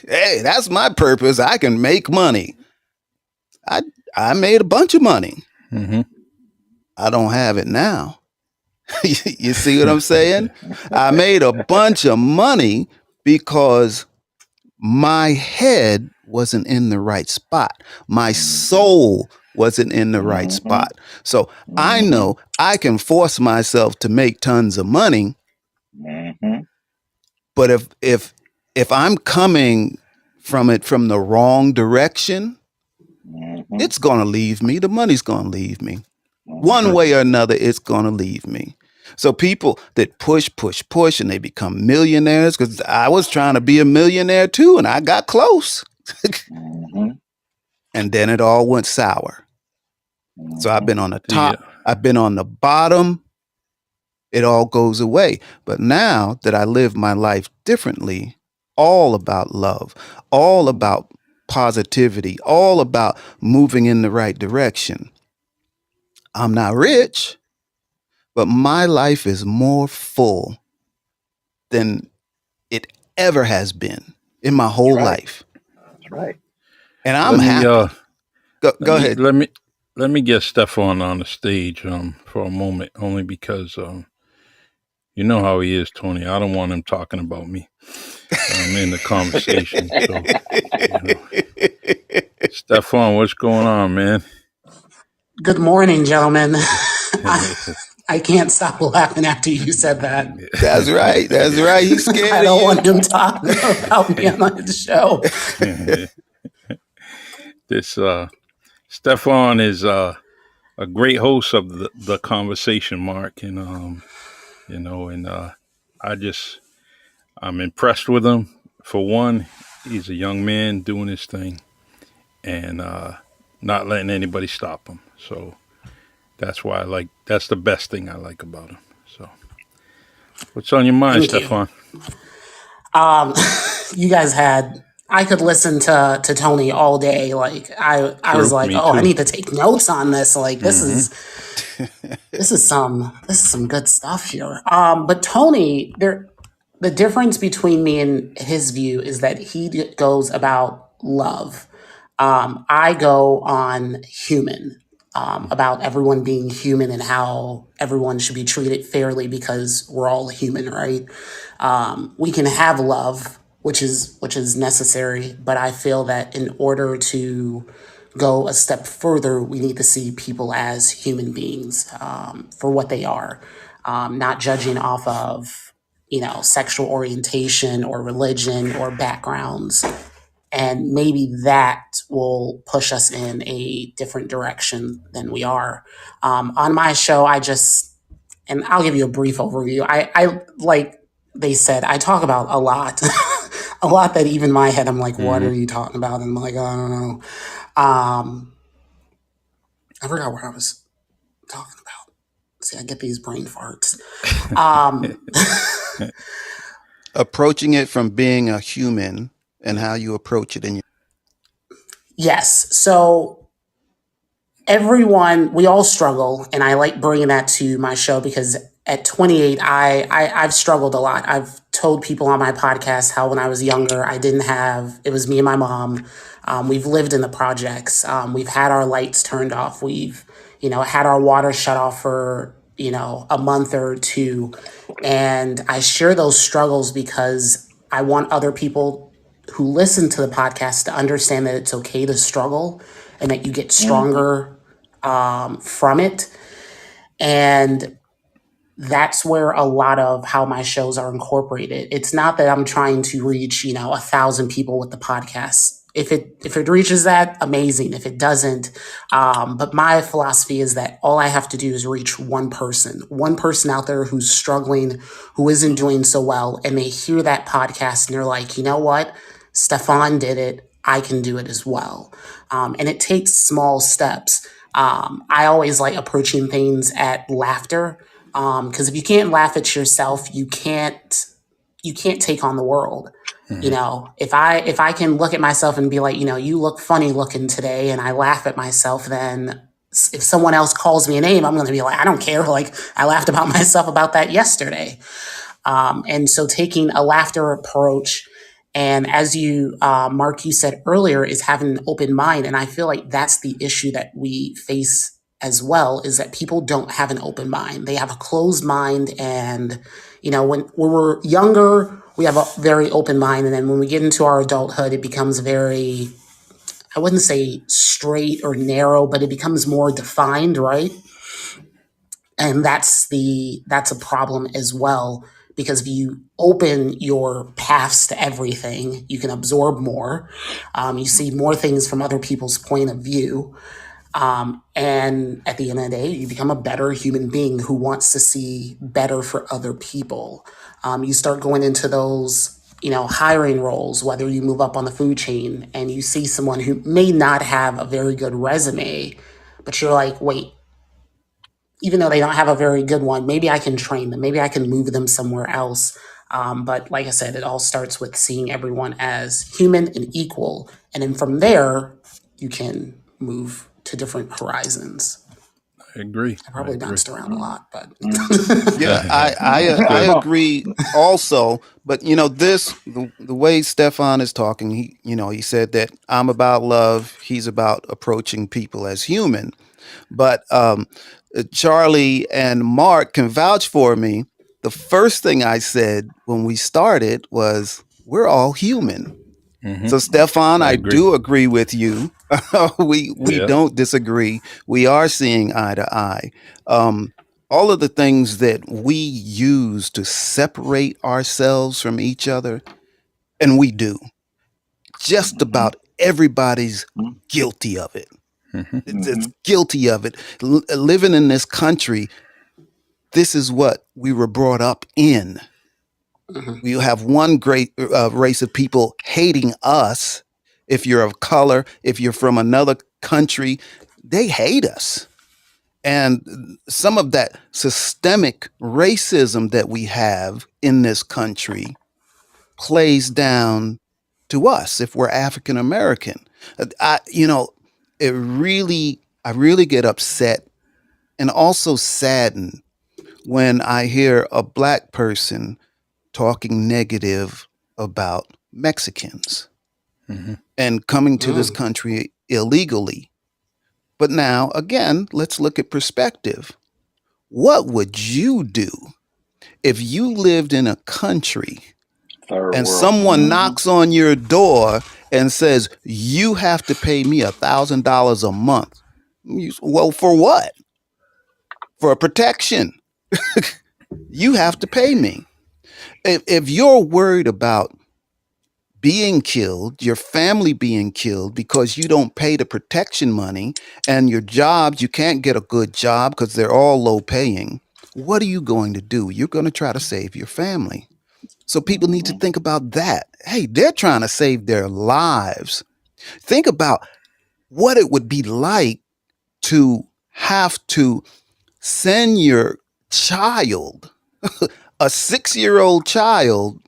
Hey, that's my purpose. I can make money. I I made a bunch of money. Mm-hmm. I don't have it now. You see what I'm saying? I made a bunch of money because my head wasn't in the right spot. My Mhm. soul wasn't in the right Mhm. spot. So I Mhm. know I can force myself to make tons of money, Mhm. but if I'm coming from it from the wrong direction, Mhm. it's going to leave me. The money's going to leave me. One True. Mhm. way or another, it's going to leave me. So people that push, push, push, and they become millionaires, because I was trying to be a millionaire too, and I got close. Mhm. And then it all went sour. So I've Mhm. been on the The top, I've been on the bottom, it all goes away. But now that I live my life differently, all about love, all about positivity, all about moving in the right direction. I'm not rich, but my life is more full than it ever has been in my That's whole right. life. That's right. And I'm let me happy. let Go me ahead. let me let me get Stefan on the stage for a moment, only because you know how he is, Tony. I don't want him talking about me in the conversation. So you know, Stefan, what's going on, man? Good morning, gentlemen. I can't stop laughing after you said that. That's right. That's right. He's I scared of don't you. want him talking about me on his show. This Stefan is a great host of the conversation, Mark, and and I just I'm impressed with him. For one, he's a young man doing his thing and not letting anybody stop him. So that's why that's the best thing I like about him. So what's on your mind, Thank you. Stefan? Um, you guys had. I could listen to Tony all day. Like I was True, like, me oh, I too. need to take notes on this. Like Mm-hmm. this is some good stuff here. But Tony, the difference between me and his view is that he goes about love. I go on human, about everyone being human and how everyone should be treated fairly because we're all human, right? We can have love, which is necessary, but I feel that in order to go a step further, we need to see people as human beings, for what they are, not judging off of sexual orientation or religion or backgrounds, and maybe that will push us in a different direction than we are. On my show, and I'll give you a brief overview. I like they said, I talk about a lot, a lot that even in my head, I'm like, what Mm-hmm. are you talking about? And I'm like, I don't know. Um, I forgot what I was talking about. See, I get these brain farts. Um, Approaching it from being a human and how you approach it in your. Yes. So everyone, we all struggle, and I like bringing that to my show because at 28, I've struggled a lot. I've told people on my podcast how when I was younger, I didn't have. It was me and my mom. We've lived in the projects. We've had our lights turned off. We've had our water shut off for a month or two, and I share those struggles because I want other people who listen to the podcast to understand that it's okay to struggle and that you get Mm-hmm. stronger from it. And that's where a lot of how my shows are incorporated. It's not that I'm trying to reach, 1,000 people with the podcast. If it reaches that, amazing. If it doesn't, but my philosophy is that all I have to do is reach one person out there who's struggling, who isn't doing so well, and they hear that podcast and they're like, you know what, Stefan did it. I can do it as well. And it takes small steps. I always like approaching things at laughter because if you can't laugh at yourself, you can't take on the world. Mhm. If I can look at myself and be like, you look funny looking today, and I laugh at myself, then if someone else calls me a name, I'm going to be like, I don't care. Like I laughed about myself about that yesterday. And so taking a laughter approach, and as Mark, you said earlier, is having an open mind. And I feel like that's the issue that we face as well, is that people don't have an open mind. They have a closed mind. And, when we're younger, we have a very open mind. And then when we get into our adulthood, it becomes very, I wouldn't say straight or narrow, but it becomes more defined, right? And that's a problem as well, because if you open your paths to everything, you can absorb more. You see more things from other people's point of view. And at the end of the day, you become a better human being who wants to see better for other people. You start going into those, hiring roles, whether you move up on the food chain and you see someone who may not have a very good resume, but you're like, wait, even though they don't have a very good one, maybe I can train them. Maybe I can move them somewhere else. But like I said, it all starts with seeing everyone as human and equal. And then from there, you can move to different horizons. I agree. I I probably agree. bounced around a lot, but Yeah, That's I good. agree also. But the way Stefan is talking, he said that I'm about love. He's about approaching people as human. But Charlie and Mark can vouch for me. The first thing I said when we started was, "We're all human." Hmm. So Stefan, I I agree. do agree with you. We Yeah. don't disagree. We are seeing eye to eye. Um, all of the things that we use to separate ourselves from each other, and we do. Just Mm-hmm. about everybody's guilty of it. Hmm. It's Mm-hmm. guilty of it. Living in this country, this is what we were brought up in. Mhm, We have one great race of people hating us. If you're of color, if you're from another country, they hate us. And some of that systemic racism that we have in this country plays down to us if we're African American. I, you know, I really get upset and also saddened when I hear a black person talking negative about Mexicans Hmm. and coming to this mm, country illegally. But now, again, let's look at perspective. What would you do if you lived in a country Third and world. someone Mm-hmm. knocks on your door and says, you have to pay me $1,000 a month? Well, for what? For protection. You have to pay me. If you're worried about being killed, your family being killed because you don't pay the protection money, and your jobs, you can't get a good job because they're all low paying, what are you going to do? You're going to try to save your family. So people need to Mm-hmm. think about that. Hey, they're trying to save their lives. Think about what it would be like to have to send your child a 6-year-old child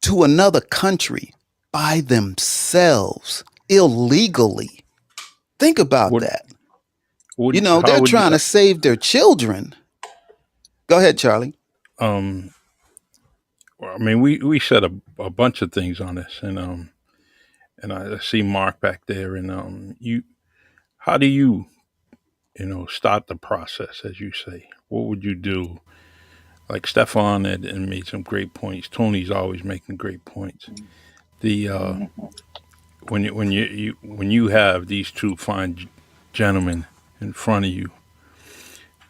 to another country by themselves illegally. Think about What that. would You know, how they're would you trying to save their children. Go ahead, Charlie. um I mean, we said a bunch of things on this, and I see Mark back there, and you, how do you, start the process, as you say? What would you do? Like Stefan and made some great points. Tony's always making great points. The Mhm. when you have these two fine gentlemen in front of you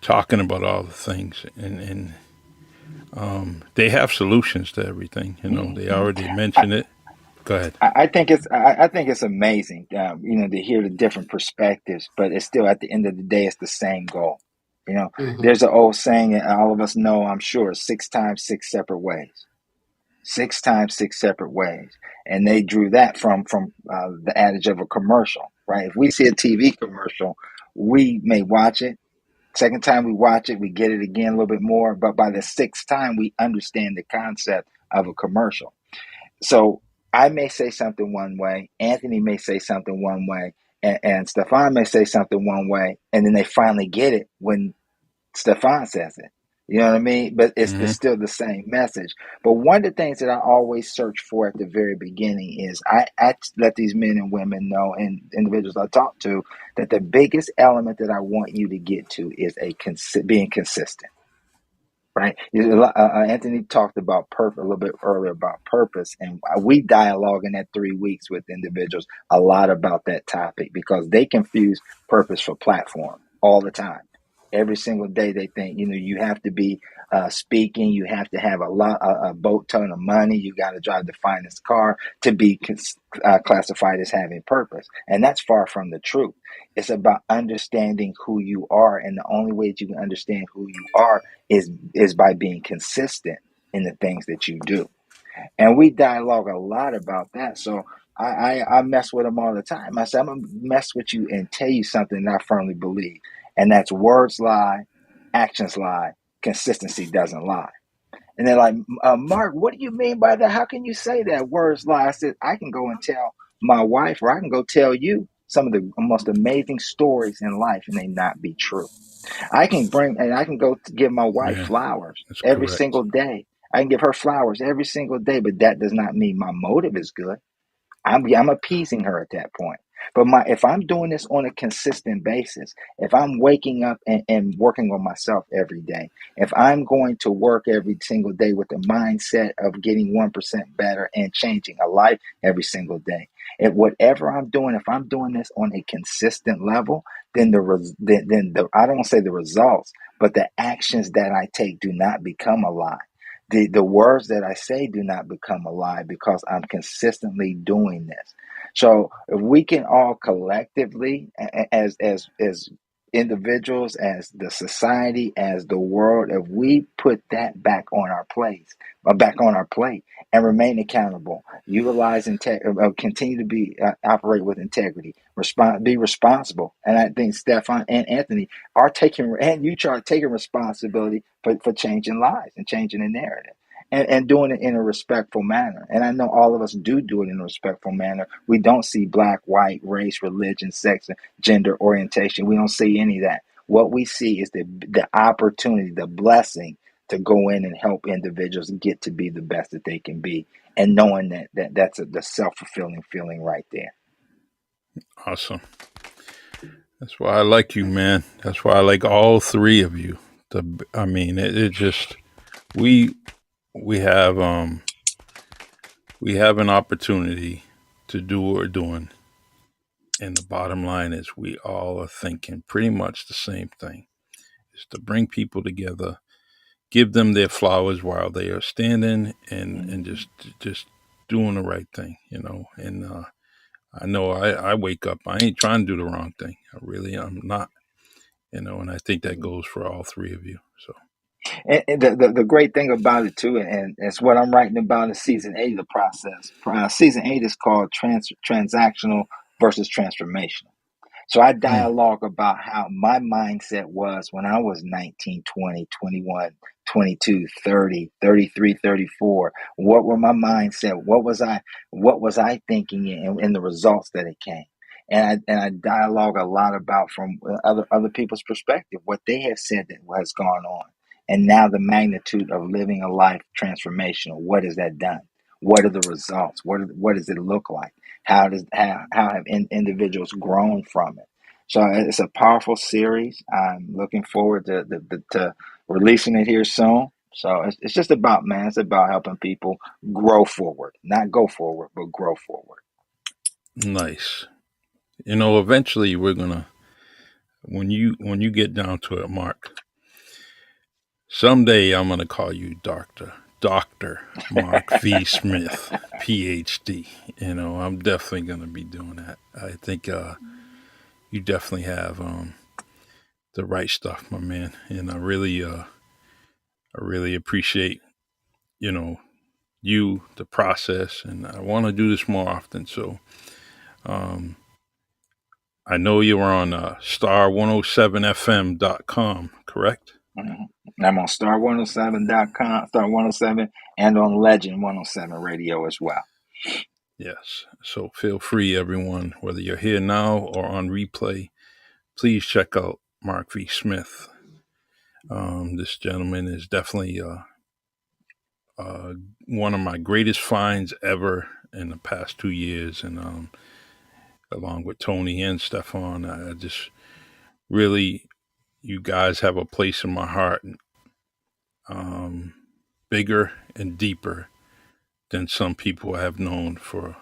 talking about all the things, and they have solutions to everything. They already I, mentioned it. Go ahead. I think it's amazing, to hear the different perspectives, but it's still at the end of the day, it's the same goal. Hmm. There's an old saying that all of us know, I'm sure, six times, six separate ways. Six times, six separate ways, and they drew that from the adage of a commercial, right? If we see a TV commercial, we may watch it. Second time we watch it, we get it again a little bit more, but by the sixth time, we understand the concept of a commercial. So I may say something one way, Anthony may say something one way, and Stefan may say something one way, and then they finally get it when Stefan says it. You know what I mean? But it's Hmm. still the same message. But one of the things that I always search for at the very beginning is I let these men and women know, and individuals I talk to, that the biggest element that I want you to get to is being consistent, right? Anthony talked about a little bit earlier about purpose, and we dialogue in that 3 weeks with individuals a lot about that topic because they confuse purpose for platform all the time. Every single day they think, you have to be speaking, you have to have a boat ton of money, you got to drive the finest car to be classified as having purpose, and that's far from the truth. It's about understanding who you are, and the only way that you can understand who you are is by being consistent in the things that you do. And we dialogue a lot about that. So I mess with them all the time. I say, I'm gonna mess with you and tell you something that I firmly believe. And that's words lie, actions lie, consistency doesn't lie. And they're like, Mark, what do you mean by that? How can you say that? Words lie. I said, I can go and tell my wife, or I can go tell you some of the most amazing stories in life, and they not be true. I can go to give my wife Man, flowers that's every correct. single day. I can give her flowers every single day, but that does not mean my motive is good. I'm appeasing her at that point. But if I'm doing this on a consistent basis, if I'm waking up and working on myself every day, if I'm going to work every single day with the mindset of getting 1% better and changing a life every single day, if whatever I'm doing, if I'm doing this on a consistent level, then the I don't want to say the results, but the actions that I take do not become a lie. The words that I say do not become a lie because I'm consistently doing this. So if we can all collectively, as individuals, as the society, as the world, if we put that back on our place, back on our plate, and remain accountable, continue to be operate with integrity, be responsible, and I think Stefan and Anthony are taking, and you are taking responsibility for changing lives and changing the narrative. And doing it in a respectful manner. And I know all of us do it in a respectful manner. We don't see black, white, race, religion, sex, gender orientation. We don't see any of that. What we see is the opportunity, the blessing to go in and help individuals get to be the best that they can be, and knowing that's the self-fulfilling feeling right there. Awesome. That's why I like you, man. That's why I like all three of you. I mean, it just we we have we have an opportunity to do what we're doing, and the bottom line is we all are thinking pretty much the same thing: is to bring people together, give them their flowers while they are standing, and just doing the right thing, And I know I wake up, I ain't trying to do the wrong thing. I really am not, and I think that goes for all three of you. So, And the great thing about it too, and it's what I'm writing about in season 8 of the process. Season 8 is called transactional versus transformational. So I mm, dialogue about how my mindset was when I was 19, 20, 21, 22, 30, 33, 34? What were my mindset? What was I thinking in the results that it came? And I dialogue a lot about from other people's perspective, what they have said that has gone on. And now the magnitude of living a life transformational. What has that done? What are the results? What does it look like? How have individuals grown from it? So it's a powerful series. I'm looking forward to releasing it here soon. So it's just about, man, it's about helping people grow forward, not go forward, but grow forward. Nice. Eventually we're gonna when you get down to it, Mark. Someday I'm gonna call you Doctor Mark V. Smith, PhD. I'm definitely gonna be doing that. I think you definitely have the right stuff, my man, and I really appreciate you know the process, and I want to do this more often. So um, I know you're on star107fm.com, correct? Mhm. I'm on star107.com, star107, and on Legend 107 radio as well. Yes. So feel free, everyone, whether you're here now or on replay, please check out Mark V. Smith. This gentleman is definitely uh, one of my greatest finds ever in the past 2 years, and along with Tony and Stefan, I just really, you guys have a place in my heart, um, bigger and deeper than some people I have known for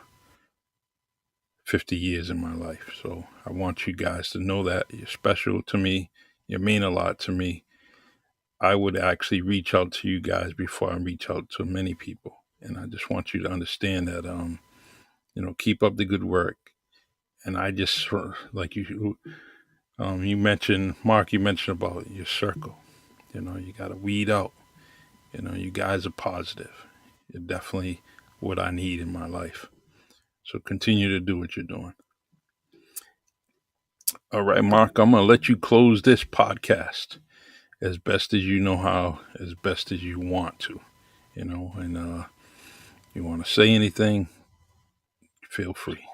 50 years in my life. So I want you guys to know that you're special to me. You mean a lot to me. I would actually reach out to you guys before I reach out to many people. And I just want you to understand that, keep up the good work. And I just, like you mentioned, Mark, you mentioned about your circle. You got to weed out. You guys are positive. You're definitely what I need in my life. So continue to do what you're doing. All right, Mark, I'm going to let you close this podcast as best as you know how, as best as you want to, and you want to say anything, feel free.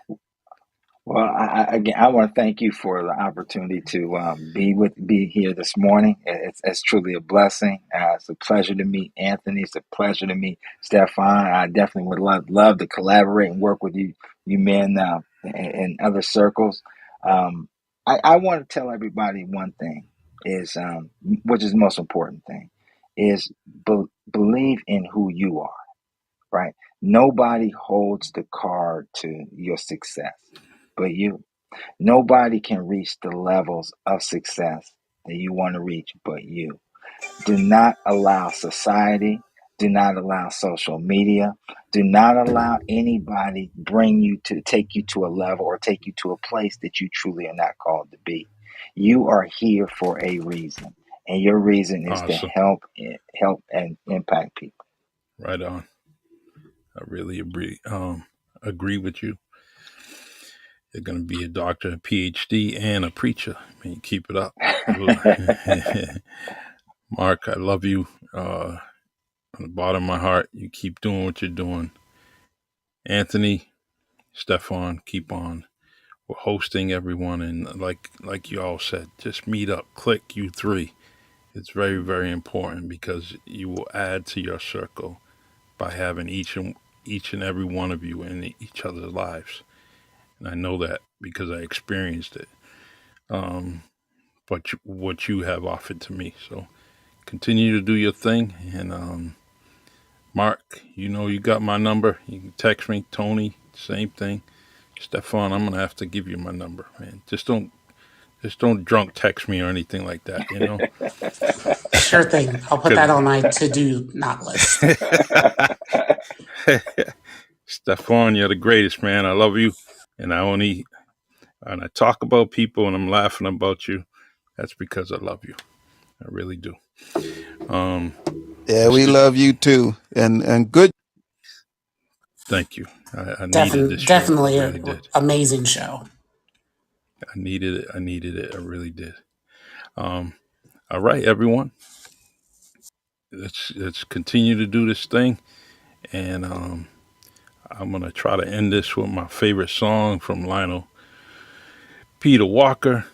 Well, again, I want to thank you for the opportunity to be here this morning. It's truly a blessing. It's a pleasure to meet Anthony. It's a pleasure to meet Stefan. I definitely would love to collaborate and work with you men in other circles. I want to tell everybody one thing is, which is the most important thing, is believe in who you are. Right? Nobody holds the card to your success but you. Nobody can reach the levels of success that you want to reach but you. Do not allow society, do not allow social media, do not allow anybody bring you to take you to a level or take you to a place that you truly are not called to be. You are here for a reason, and your reason is to Awesome. help and impact people. Right on. I really agree with you. You're going to be a doctor, a PhD, and a preacher. I mean, keep it up. Mark, I love you on the bottom of my heart. You keep doing what you're doing. Anthony, Stefan, keep on. We're hosting everyone, and like you all said, just meet up, click, you three. It's very, very important because you will add to your circle by having each and every one of you in each other's lives. And I know that because I experienced it. Um, but what you have offered to me. So continue to do your thing. And Mark, you got my number. You can text me. Tony, same thing. Stefan, I'm gonna have to give you my number, man. Just don't drunk text me or anything like that. Sure thing. I'll put that Because on my to do not list. Stefan, you're the greatest, man. I love you, and I talk about people and I'm laughing about you. That's because I love you. I really do. Um, Yeah, we Mr. love you too. And good. Thank you. I needed this show. I Definitely really an did. amazing show. I needed it. I needed it. I really did. Um, all right, everyone. let's continue to do this thing, and I'm gonna try to end this with my favorite song from Lionel Peter Walker,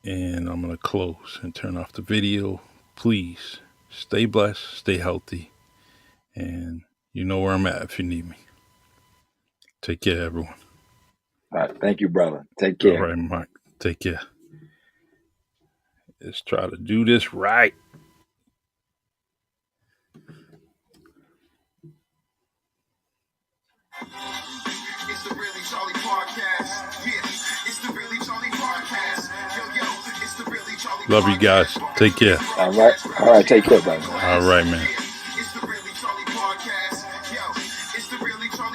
and I'm gonna close and turn off the video. Please stay blessed, stay healthy, and you know where I'm at if you need me. Take care, everyone. All right. Thank you, brother. Take All care. right, Mike. Take care. Let's try to do this right. It's the Really Charlie Podcast. Yeah, it's the Really Charlie Podcast. Yo, it's the Really Charlie Love you guys. Podcast. Take care. All right. All right. Take care, brother. All right, man.